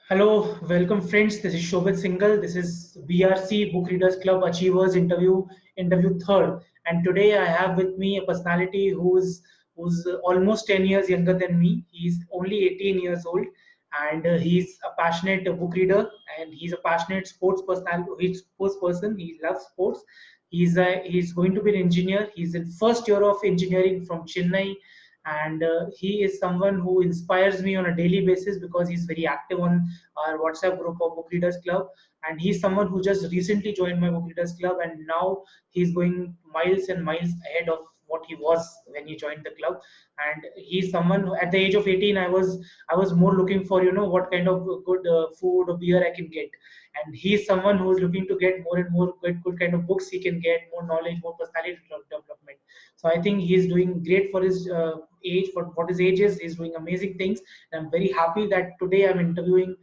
Hello, welcome friends. This is Shobit Singhal. This is BRC Book Readers Club Achievers interview third. And today I have with me a personality who's almost 10 years younger than me. He's only 18 years old, and he's a passionate book reader, and he's a passionate sports personality. He's sports person. He loves sports. He's going to be an engineer. He's in first year of engineering from Chennai, and he is someone who inspires me on a daily basis because he's very active on our WhatsApp group of Book Readers Club. And he's someone who just recently joined my Book Readers Club, and now he's going miles and miles ahead of what he was when he joined the club. And he's someone who, at the age of 18, I was more looking for what kind of good food or beer I can get. And he's someone who's looking to get more and more good kind of books he can get, more knowledge, more personality development. So I think he's doing great for his age. For what his age is, he's doing amazing things. And I'm very happy that today I'm interviewing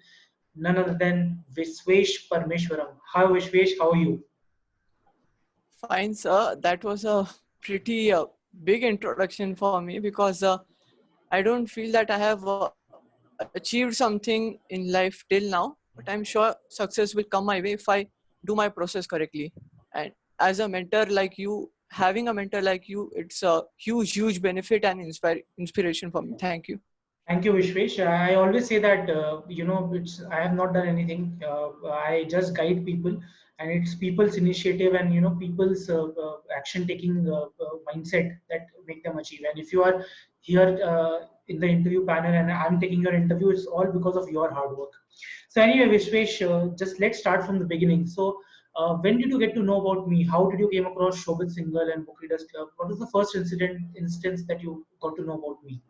none other than Vishwesh Parmeshwaram. Hi Vishwesh, how are you? Fine, sir. That was a pretty big introduction for me because I don't feel that I have achieved something in life till now, but I'm sure success will come my way if I do my process correctly. And as a mentor like you, having a mentor like you, it's a huge benefit and inspiration for me. Thank you. Thank you, Vishwesh. I always say that it's I have not done anything. I just guide people, and it's people's initiative and people's action-taking mindset that make them achieve. And if you are here in the interview panel and I'm taking your interview, it's all because of your hard work. So anyway, Vishwesh, just let's start from the beginning. So. When did you get to know about me? How did you came across Shobit Singhal and Book Readers Club? What was the first instance that you got to know about me?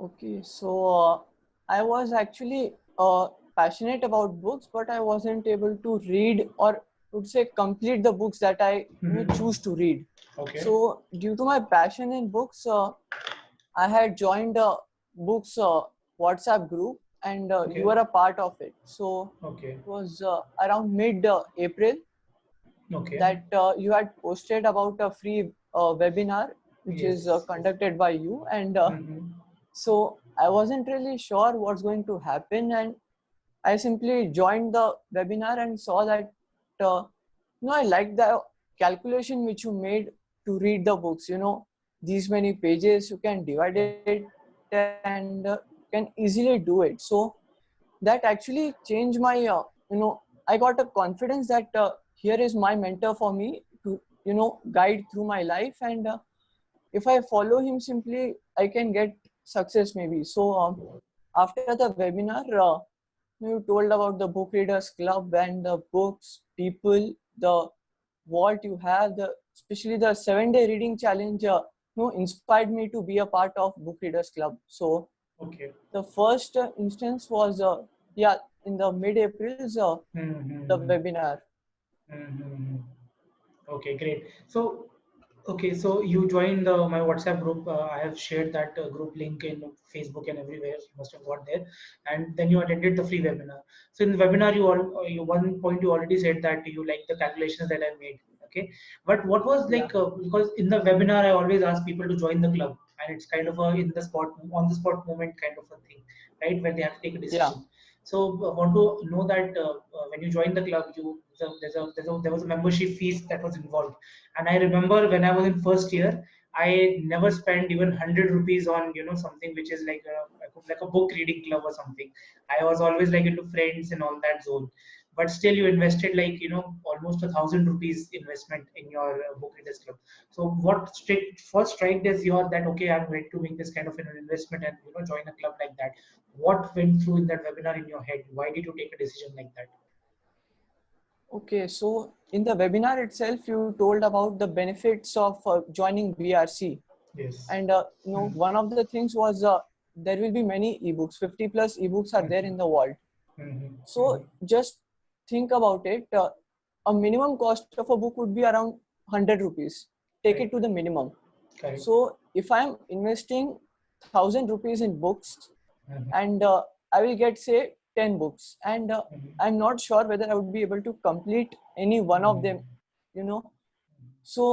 Okay, so I was actually passionate about books, but I wasn't able to read or would say complete the books that I choose to read. Okay. So due to my passion in books, I had joined a books WhatsApp group, and Okay. you were a part of it. So Okay. it was around mid April Okay. that you had posted about a free webinar which Yes. is conducted by you, and Mhm. so I wasn't really sure what's going to happen, and I simply joined the webinar and saw that I like the calculation which you made to read the books. These many pages you can divide it and can easily do it. So that actually changed my I got a confidence that here is my mentor for me to guide through my life, and if I follow him simply, I can get success maybe. So after the webinar, you told about the book readers club and the books, people, the what you have, especially the 7-day reading challenge, inspired me to be a part of book readers club. So Okay. the first instance was in the mid-April's the Mm-hmm. webinar. Mm-hmm. Okay, great. So you joined my WhatsApp group. I have shared that group link in Facebook and everywhere. You must have got there, and then you attended the free webinar. So in the webinar, one point you already said that you like the calculations that I made. Okay, but what was Yeah. like because in the webinar I always ask people to join the club, and it's kind of a in the spot on the spot moment kind of a thing, right? When they have to take a Yeah. decision. So I want to know that when you joined the club, there was a membership fees that was involved. And I remember when I was in first year, I never spent even 100 rupees on something which is like a book reading club or something. I was always like into friends and all that zone. But still, you invested like almost 1,000 rupees investment in your book readers club. So what first strike is your that okay, I'm ready to make this kind of an investment and join a club like that. What went through in that webinar in your head? Why did you take a decision like that? Okay, so in the webinar itself, you told about the benefits of joining BRC, Yes. and one of the things was there will be many ebooks. 50 plus ebooks are there Mhm. in the world. Mhm. So just think about it. A minimum cost of a book would be around 100 rupees. Take it Correct. to the minimum. Correct. So if I'm investing 1,000 rupees in books, Mhm. and I will get say 10 books, and Mhm. I'm not sure whether I would be able to complete any one of them, you know. So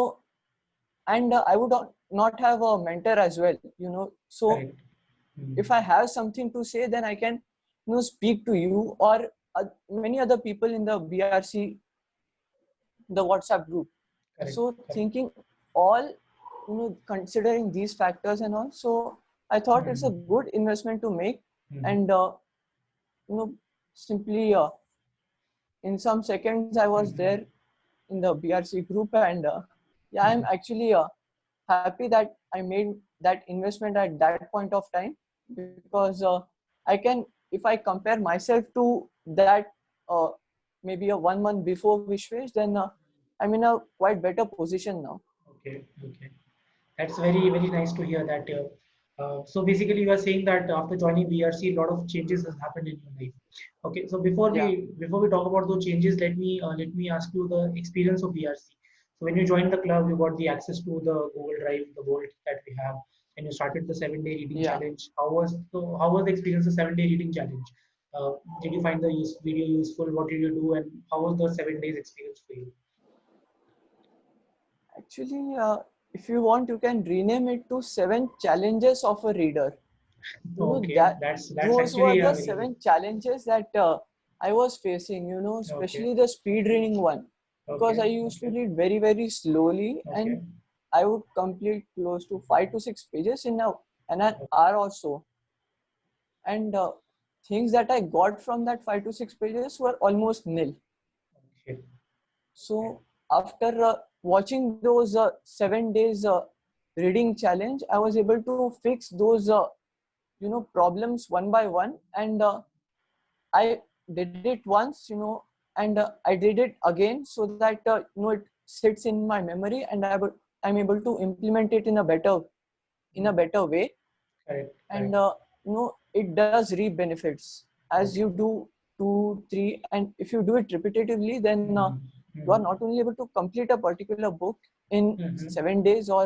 and I would not have a mentor as well, you know. So Correct. if I have something to say, then I can speak to you or many other people in the BRC, the WhatsApp group. Correct. So Correct. thinking all, considering these factors and all, so I thought it's a good investment to make. And simply in some seconds I was there in the BRC group. And yeah, I'm actually happy that I made that investment at that point of time, because I can, if I compare myself to that uh, maybe a 1 month before Vishwesh, then I'm in a quite better position now. Okay. Okay. That's very, very nice to hear that. So basically, you are saying that after joining BRC, a lot of changes has happened in your life. Okay, so Yeah, before we talk about those changes, let me ask you the experience of BRC. So when you joined the club, you got the access to the Google Drive, the Vault that we have, and you started the 7 day reading yeah. challenge. How was the experience of 7 day reading challenge? Did you find the video useful? What did you do, and how was the 7 days experience for you? Actually, if you want, you can rename it to 7 challenges of a reader. Okay, That that's those were actually the a very 7 challenges that I was facing. okay. Especially the speed reading one, because Okay, I used to okay, read very very slowly, and okay, I would complete close to 5 to 6 pages in an hour or so. And things that I got from that 5 to 6 pages were almost nil. okay, So after watching those 7 days reading challenge, I was able to fix those problems one by one. And I did it once, and I did it again, so that it sits in my memory, and I'm able to implement it in a better way. correct, And correct. it does reap benefits as Okay. you do 2 3, and if you do it repetitively, then you are Mm-hmm. not only able to complete a particular book in Mm-hmm. 7 days or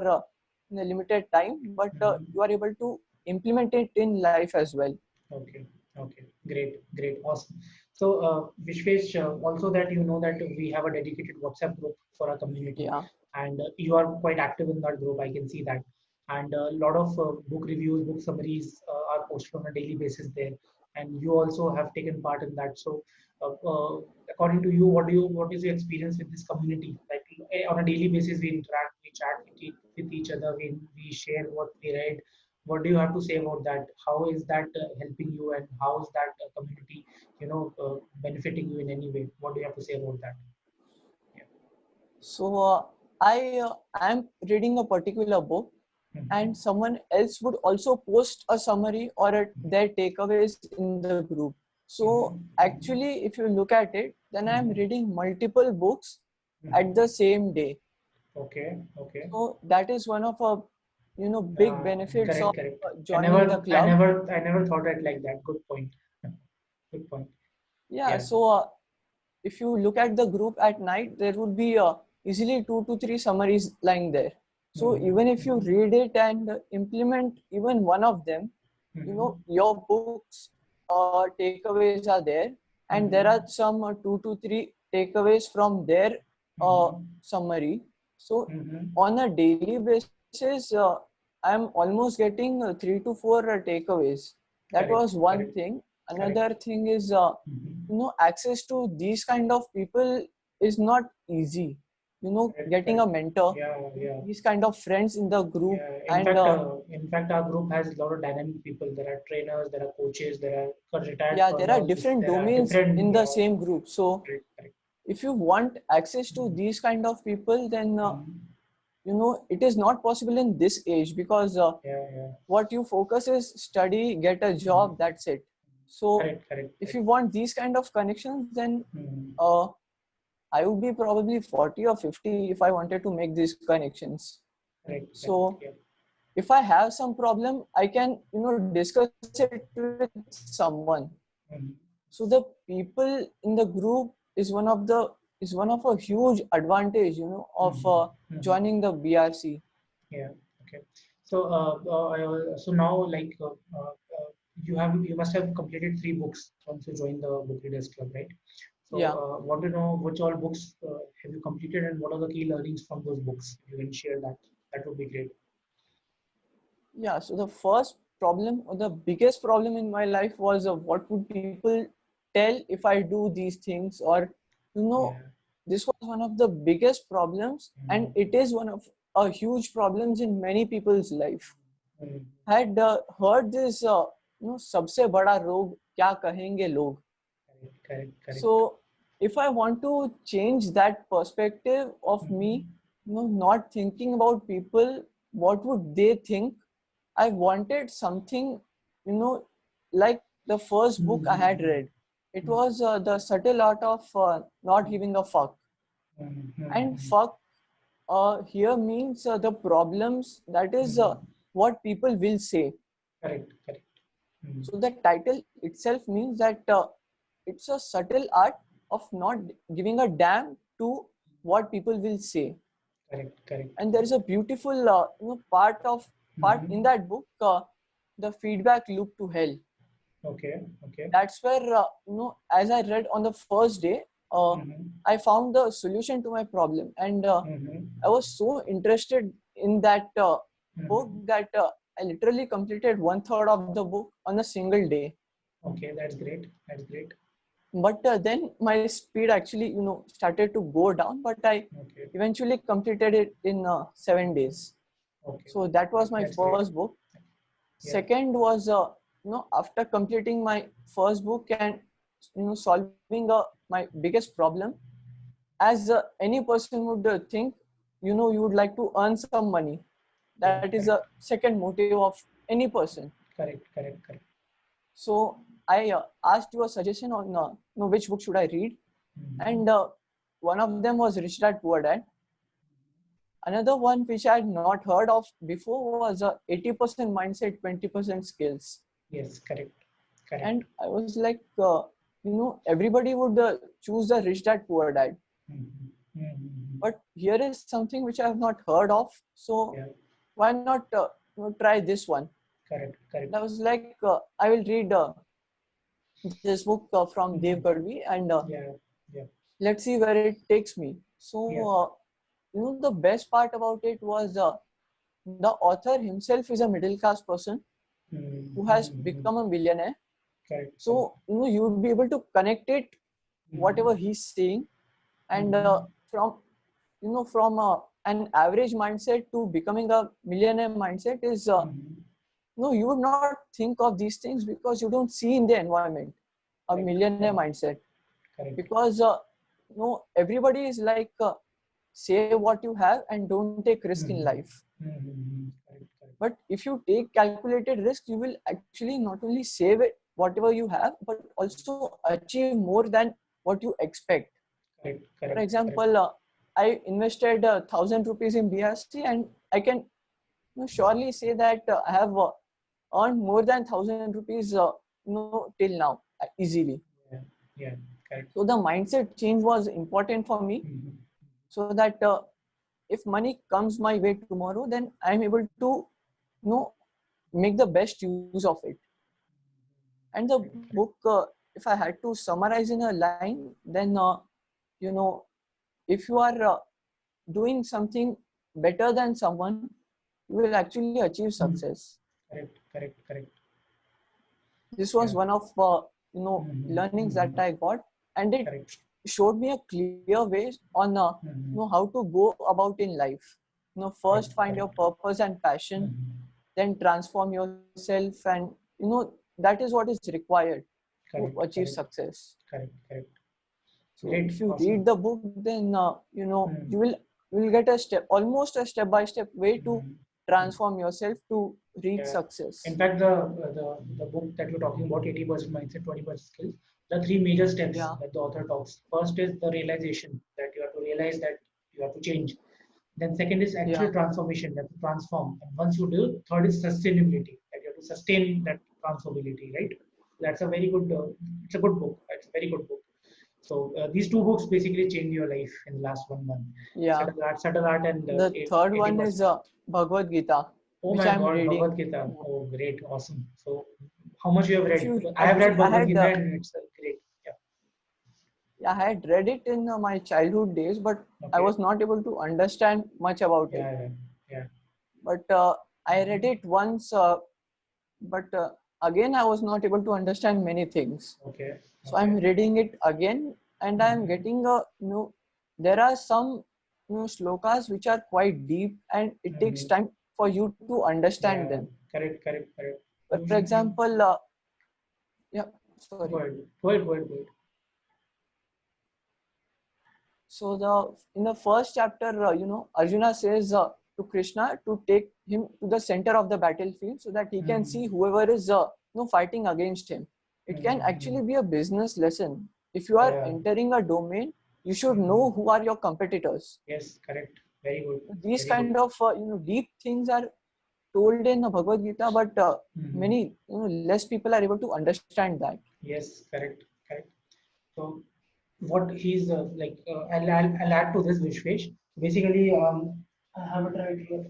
in a limited time, but Mm-hmm. you are able to implement it in life as well. Okay, okay, great, great, awesome. So, Vishwesh, also that you know that we have a dedicated WhatsApp group for our community, Yeah, and you are quite active in that group. I can see that, and a lot of book reviews, book summaries are posted on a daily basis there, and you also have taken part in that. So, according to you, what is your experience with this community? Like on a daily basis, we interact, we chat with each other, we share what we read. What do you have to say about that? How is that helping you, and how is that community, benefiting you in any way? What do you have to say about that? Yeah. so I am reading a particular book, and Mhm. someone else would also post a summary or their takeaways in the group. So Mhm. actually, Mhm. if you look at it, then I'm Mhm. reading multiple books at the Mhm. same day. Okay. Okay. So that is one of a big benefits of Correct. Correct. joining the club. I never thought it like that. Good point. Good point. Yeah. Yeah. So if you look at the group at night, there would be easily 2 to 3 summaries lying there. So Mhm. even if you Mhm. read it and implement even one of them, Mhm. your books takeaways are there, and there are Mhm. some 2 to 3 takeaways from their Mhm. summary. So Mhm. on a daily basis, I'm almost getting 3 to 4 takeaways. That Correct. was one Correct. thing. Correct. Another thing is Mhm. access to these kind of people is not easy. Correct. Getting a Correct. mentor, Yeah. Yeah. these kind of friends in the group. Yeah, And in fact, our group has a lot of dynamic people. There are trainers, there are coaches, there are retired yeah, there are colonels, different there are domains different. in the Yeah, same group. So correct, correct. if you want access to Mm, these kind of people, then mm, it is not possible in this age, because yeah, yeah. what you focus is study, get a Mm, job, that's it. So correct, correct, if correct. you want these kind of connections, then Mm, uh, I would be probably 40 or 50 if I wanted to make these connections. correct, correct. So Yeah. if I have some problem, I can discuss it with someone. Mm, So the people in the group is one of a huge advantage of mm, mm. joining the BRC. Yeah. Okay. So, so now, you must have completed 3 books once you joined the Book Readers Club, right? So, Yeah, want to know which all books have you completed, and what are the key learnings from those books? If you can share that, that would be great. yeah. So the first problem, or the biggest problem in my life was what would people tell if I do these things, or Yeah. this was one of the biggest problems, and it is one of a huge problems in many people's life. Mm. I had heard this, सबसे बड़ा रोग क्या कहेंगे लोग. Correct. So if I want to change that perspective of me, not thinking about people, what would they think? I wanted something, like the first book I had read. It was The Subtle Art of Not Giving a Fuck. And fuck here means the problems, that is what people will say. Correct. So the title itself means that it's a subtle art of not giving a damn to what people will say. Correct. And there is a beautiful part in that book, the feedback loop to hell. Okay. That's where as I read on the first day, I found the solution to my problem, and I was so interested in that book that I literally completed 1/3 of the book on a single day. Okay, that's great. But then my speed actually started to go down, but I Okay. eventually completed it in 7 days. Okay. So that was my That's first great. book. Yeah. Second was after completing my first book and solving my biggest problem, as any person would think, you would like to earn some money. That is a second motive of any person. Correct. So I asked you a suggestion on which book should I read, and one of them was Rich Dad Poor Dad. Another one which I had not heard of before was 80% mindset, 20% skills. Yes, correct. And I was like, everybody would choose the Rich Dad Poor Dad. But here is something which I have not heard of. So why not try this one? Correct. I was like, I will read this book from Dev Gadvi, and let's see where it takes me. So, the best part about it was the author himself is a middle class person who has become a millionaire. Correct. So, you would be able to connect it, whatever he's saying, and from an average mindset to becoming a millionaire mindset is, you would not think of these things because you don't see in the environment a millionaire mindset. Correct. Because everybody is like, say what you have and don't take risk in life. Correct. But if you take calculated risk, you will actually not only save it, whatever you have, but also achieve more than what you expect. Correct. For example, I invested 1,000 rupees in BRC, and I can surely say that I have earned more than 1,000 rupees till now easily. Yeah. Correct. So the mindset change was important for me, so that if money comes my way tomorrow, then I'm able to make the best use of it. And the book, if I had to summarize in a line, then if you are doing something better than someone, you will actually achieve success. Correct. This was one of learnings that I got, and it showed me a clear way on how to go about in life. First find your purpose and passion, then transform yourself, and that is what is required to achieve success. Correct. So if you read the book, then you will get almost a step-by-step way to transform yourself to reach success. In fact, the book that you're talking about, 80% mindset, 20% skills, the three major steps that the author talks. First is the realization that you have to realize that you have to change. Then second is actual transformation, you have to transform. And once you do, third is sustainability, that you have to sustain that transformability, right? That's a very good, it's a good book. It's a very good book. So these two books basically changed your life in the last 1 month. Yeah. Subtle Art, and the third one is Bhagavad Gita, oh which my I'm God, reading. Bhagavad Gita. Oh, great, awesome. So, how much you have read? I have read Bhagavad Gita, and it's great. Yeah, I had read it in my childhood days, but I was not able to understand much about it. Yeah. But I read it once but again I was not able to understand many things. Okay. So I'm reading it again, and I'm getting a there are some slokas which are quite deep, and it takes time for you to understand them. Correct. But for example, yeah, sorry. Go ahead. So in the first chapter, Arjuna says to Krishna to take him to the center of the battlefield so that he can see whoever is fighting against him. It can actually be a business lesson. If you are entering a domain, you should know who are your competitors. Yes, correct. Very good. These kind of deep things are told in the Bhagavad Gita, but many less people are able to understand that. Yes, correct. So what he's I'll add to this, Vishwesh. Basically, I have it right here.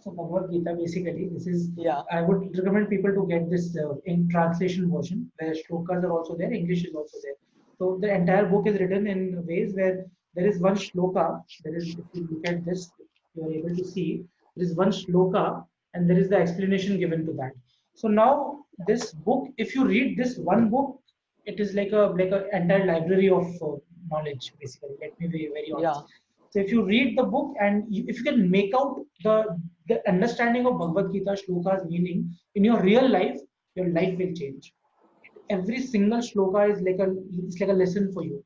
So Bhagavad Gita, basically, this is, Yeah. I would recommend people to get this in translation version, where shlokas are also there, English is also there. So the entire book is written in ways where there is one shloka. There is, if you look at this, you are able to see there is one shloka, and there is the explanation given to that. So now this book, if you read this one book, it is like a entire library of knowledge. Basically, let me be very honest. So if you read the book and if you can make out the understanding of Bhagavad Gita shlokas meaning in your real life, your life will change. Every single shloka is like a lesson for you.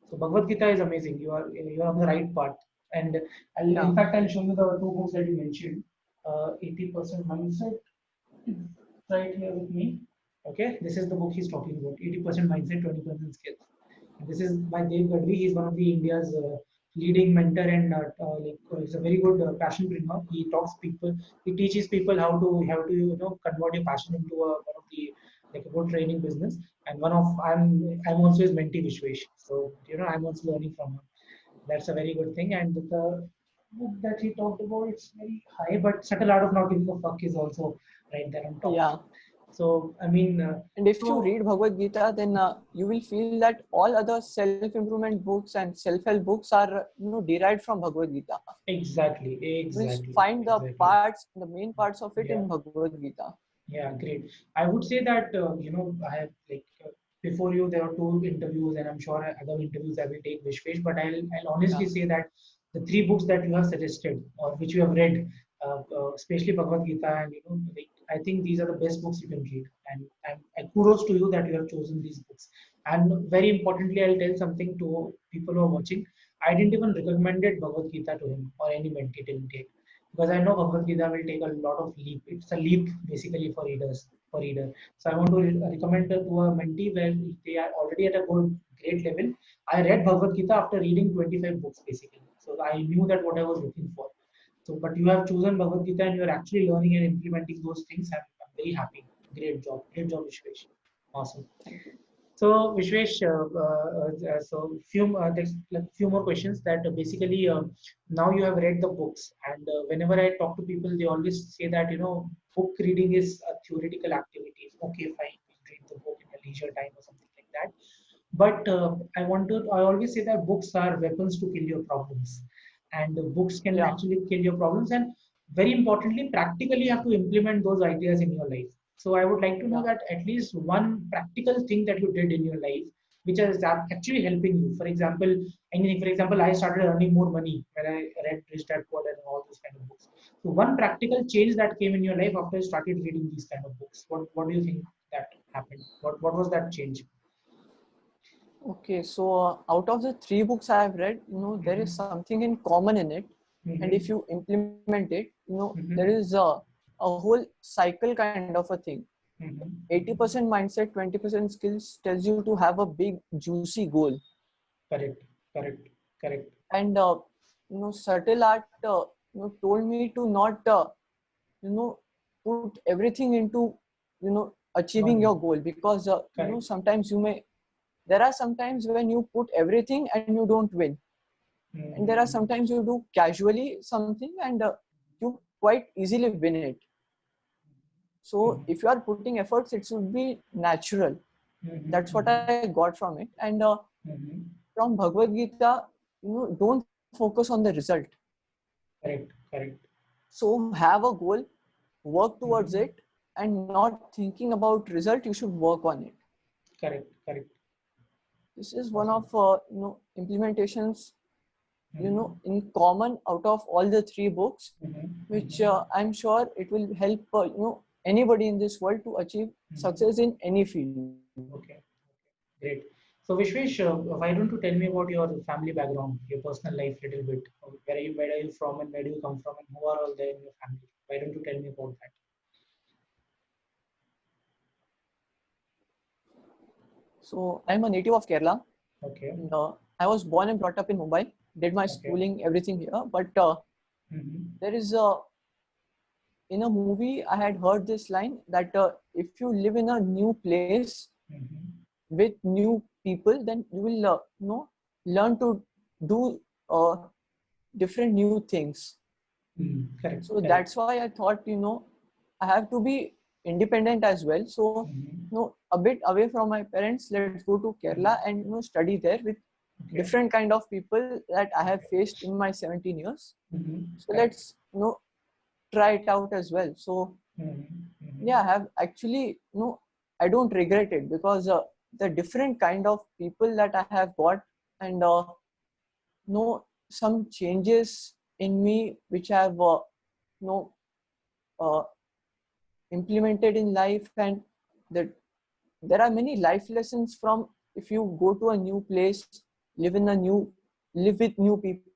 So Bhagavad Gita is amazing. You are on the right path. And in fact, I'll show you the two books that you mentioned. 80% mindset right here with me. Okay, this is the book he's talking about. 80% mindset, 20% skills. And this is by Dave Gadri. He's one of the India's leading mentor and he's a very good passion bringer. He talks people. He teaches people how to convert your passion into one of the like a good training business. And I'm also his mentee Vishwesh. So I'm also learning from him. That's a very good thing. And the book that he talked about, it's very high, but subtle art of not giving a fuck is also right there on top. Yeah. So I mean, and if you read Bhagavad Gita, then you will feel that all other self-improvement books and self-help books are derived from Bhagavad Gita. Exactly. We'll find the main parts of it in Bhagavad Gita. Yeah, great. I would say that I have before you there are two interviews, and I'm sure other interviews I will take Vishwesh, but I'll honestly say that the three books that you have suggested or which you have read, especially Bhagavad Gita, and I think these are the best books you can read, and kudos to you that you have chosen these books. And very importantly, I'll tell something to people who are watching. I didn't even recommended Bhagavad Gita to him or any mentee till date, because I know Bhagavad Gita will take a lot of leap. It's a leap basically for reader. So I want to recommend to a mentee where they are already at a great level. I read Bhagavad Gita after reading 25 books basically. So I knew that what I was looking for. So, but you have chosen Bhagavad Gita and you are actually learning and implementing those things. I'm very happy. Great job, Vishwesh. Awesome. So Vishwesh, so few more questions that basically now you have read the books, and whenever I talk to people, they always say that book reading is a theoretical activity. Okay, fine, you read the book in a leisure time or something like that. But I always say that books are weapons to kill your problems, and books can actually kill your problems. And very importantly, practically, you have to implement those ideas in your life. So I would like to know that at least one practical thing that you did in your life, which is actually helping you. For example, anything. For example, I started earning more money when I read Rich Dad Poor Dad and all those kind of books. So one practical change that came in your life after you started reading these kind of books. What do you think that happened? What was that change? Okay, so out of the three books I have read, there is something in common in it, and if you implement it, there is a whole cycle kind of a thing. 80% mindset, 20% skills tells you to have a big juicy goal. Correct. And subtle art told me to not put everything into achieving your goal, because sometimes there are sometimes when you put everything and you don't win, and there are sometimes you do casually something and you quite easily win it. So if you are putting efforts, it should be natural. That's what I got from it. And from Bhagavad Gita, don't focus on the result. Correct. So have a goal, work towards it, and not thinking about result, you should work on it. Correct, correct. This is one Awesome. of implementations in common out of all the three books, which I'm sure it will help anybody in this world to achieve success in any field. Okay, great. So Vishwesh, why don't you tell me about your family background, your personal life a little bit? Where are you from and where do you come from and who are all there in your family? Why don't you tell me about that? So I'm a native of Kerala, Okay, and I was born and brought up in Mumbai. Did my okay. schooling, everything here. But there is in a movie I had heard this line that if you live in a new place with new people, then you will learn to do uh, different new things. Correct, So correct. that's why I thought I have to be independent as well. So a bit away from my parents, let's go to Kerala and study there with Okay, different kind of people that I have okay. faced in my 17 years. So Correct. let's try it out as well. So yeah, I have actually I don't regret it, because the different kind of people that I have got, and some changes in me which I have know uh, implemented in life, and that there are many life lessons from, if you go to a new place, live in a new live with new people,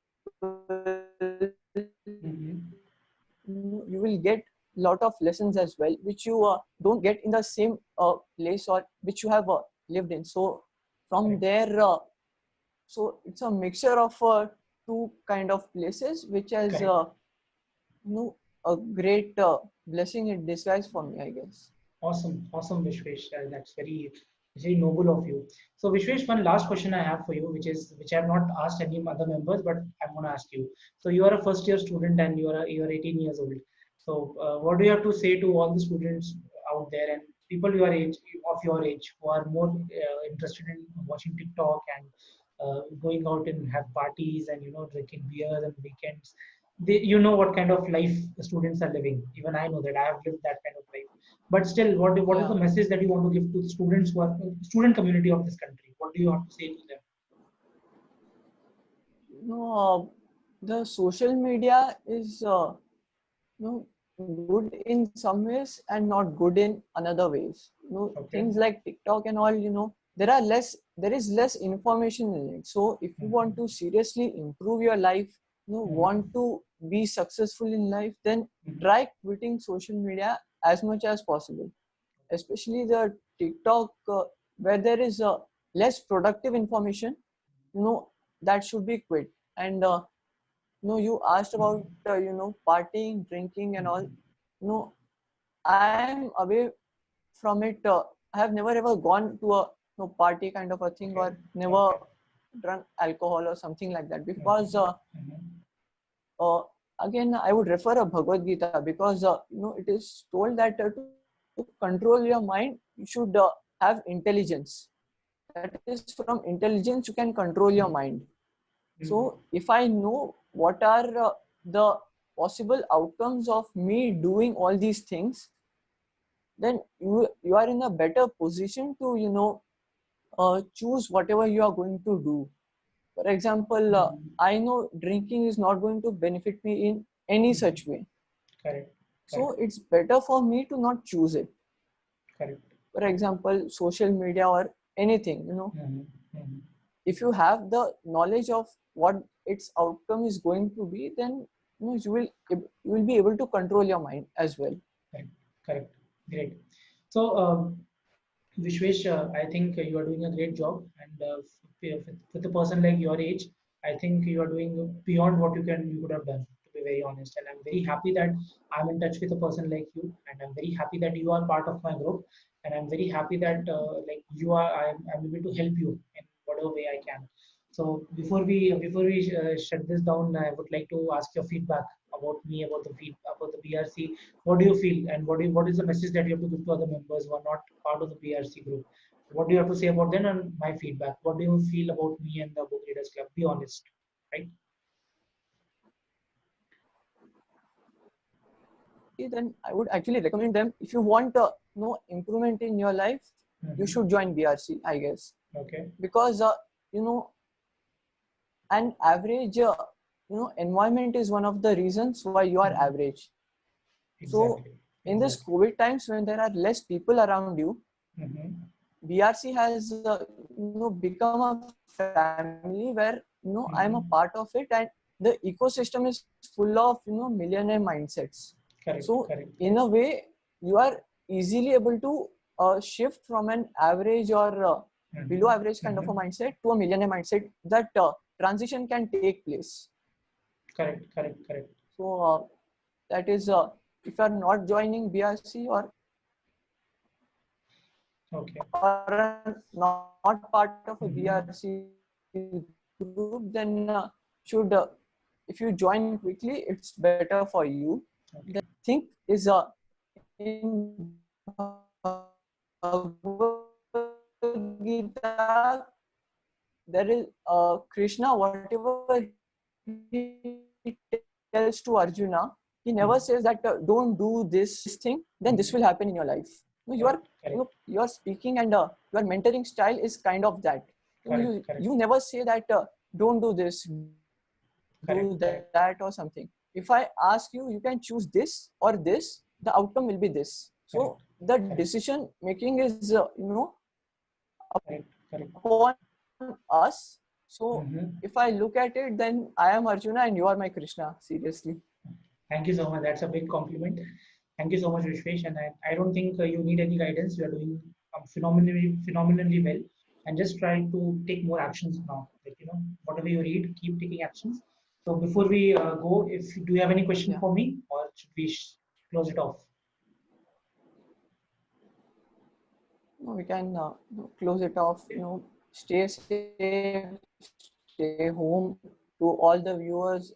you will get lot of lessons as well, which you don't get in the same place or which you have lived in. So from Correct. there, so it's a mixture of two kind of places, which has Correct. a great blessing in disguise for me, I guess. Awesome, awesome, Vishwesh. That's very noble of you. So, Vishwesh, one last question I have for you, which I have not asked any other members, but I'm going to ask you. So, you are a first year student and you are 18 years old. So, what do you have to say to all the students out there and people your age who are more interested in watching TikTok and going out and have parties and drinking beers and weekends? You know what kind of life students are living. Even I know that I have lived that kind of life, but still, what is Yeah. the message that you want to give to the students who are student community of this country? What do you have to say to them? The social media is good in some ways and not good in another ways. Okay. Things like TikTok and all, there is less information in it. So if you want to seriously improve your life, want to be successful in life, then try quitting social media as much as possible, especially the TikTok, where there is less productive information. That should be quit. And you asked about partying, drinking, and all. I am away from it. I have never ever gone to a party kind of a thing, Okay. or never Okay. drunk alcohol or something like that, because Mhm. uh, again I would refer a Bhagavad Gita, because it is told that to control your mind, you should have intelligence. That is, from intelligence you can control your mind. So if I know what are the possible outcomes of me doing all these things, then you are in a better position to choose whatever you are going to do. For example, I know drinking is not going to benefit me in any such way, Correct. so Correct. it's better for me to not choose it. Correct. For example, social media or anything, Mhm. Mhm. if you have the knowledge of what its outcome is going to be, then you will be able to control your mind as well. Correct. Correct. Great. So, Vishwesh, I think you are doing a great job, and with a person like your age, I think you are doing beyond what you could have done. To be very honest, and I'm very happy that I'm in touch with a person like you, and I'm very happy that you are part of my group, and I'm very happy that like you are, I'm able to help you in whatever way I can. So before we shut this down, I would like to ask your feedback about me, about the BRC. What do you feel, and what is the message that you have to give to other members who are not part of the BRC group? What do you have to say about them and my feedback? What do you feel about me and the Book Readers Club? Be honest, right? then I would actually recommend them. If you want improvement in your life, you should join BRC, I guess. Okay. Because an average environment is one of the reasons why you are average. So in this COVID times, when there are less people around you, BRC has become a family where I'm a part of it, and the ecosystem is full of millionaire mindsets. So in a way, you are easily able to shift from an average or below average kind of a mindset to a millionaire mindset. That transition can take place. Correct. So that is if you are not joining BRC or not part of a BRC group, then should if you join quickly, it's better for you. The thing is in Bhagavad Gita, there is Krishna, whatever he tells to Arjuna, he never says that don't do this thing, then this will happen in your life. Your speaking and your mentoring style is kind of that. You never say that don't do this, do that or something. If I ask you, you can choose this or this, the outcome will be this. So the decision making is upon us. So if I look at it, then I am Arjuna and you are my Krishna. Seriously. Thank you so much. That's a big compliment. Thank you so much, Vishwesh. And I don't think you need any guidance. You are doing phenomenally well. And just try to take more actions now. Like, whatever you read, keep taking actions. So before we go, do you have any question for me, or should we close it off? No, we can close it off. Stay safe, stay home. To all the viewers,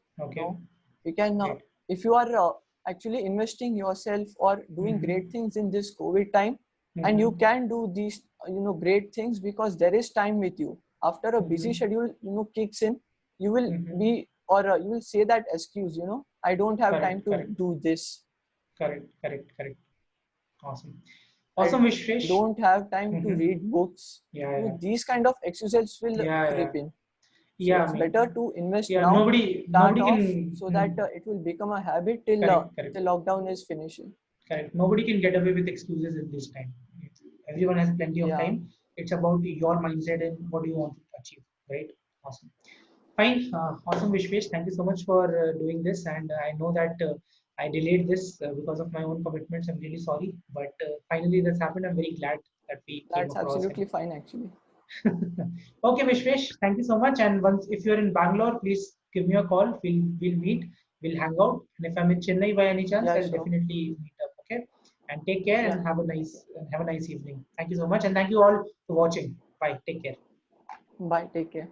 we can if you are actually investing yourself or doing great things in this COVID time, and you can do these great things because there is time with you. After a busy schedule kicks in, you will be or you will say that excuse, I don't have time to do this. Correct. Awesome, Vishwesh. Don't have time to read books. These kind of excuses will creep in. So it's better to invest now. Nobody can, so that it will become a habit till the lockdown is finishing. Correct. Nobody can get away with excuses at this time. Everyone has plenty of time. It's about your mindset and what you want to achieve, right? Awesome. Fine. Awesome, Vishwesh. Thank you so much for doing this. And I know that I delayed this because of my own commitments. I'm really sorry. But finally, that's happened. I'm very glad that we came across. That's absolutely fine, actually. Okay, Vishwesh, thank you so much. And once, if you're in Bangalore, please give me a call. We'll meet. We'll hang out. And if I'm in Chennai by any chance, I'll definitely meet up. Okay. And take care and have a nice evening. Thank you so much, and thank you all for watching. Bye. Take care. Bye. Take care.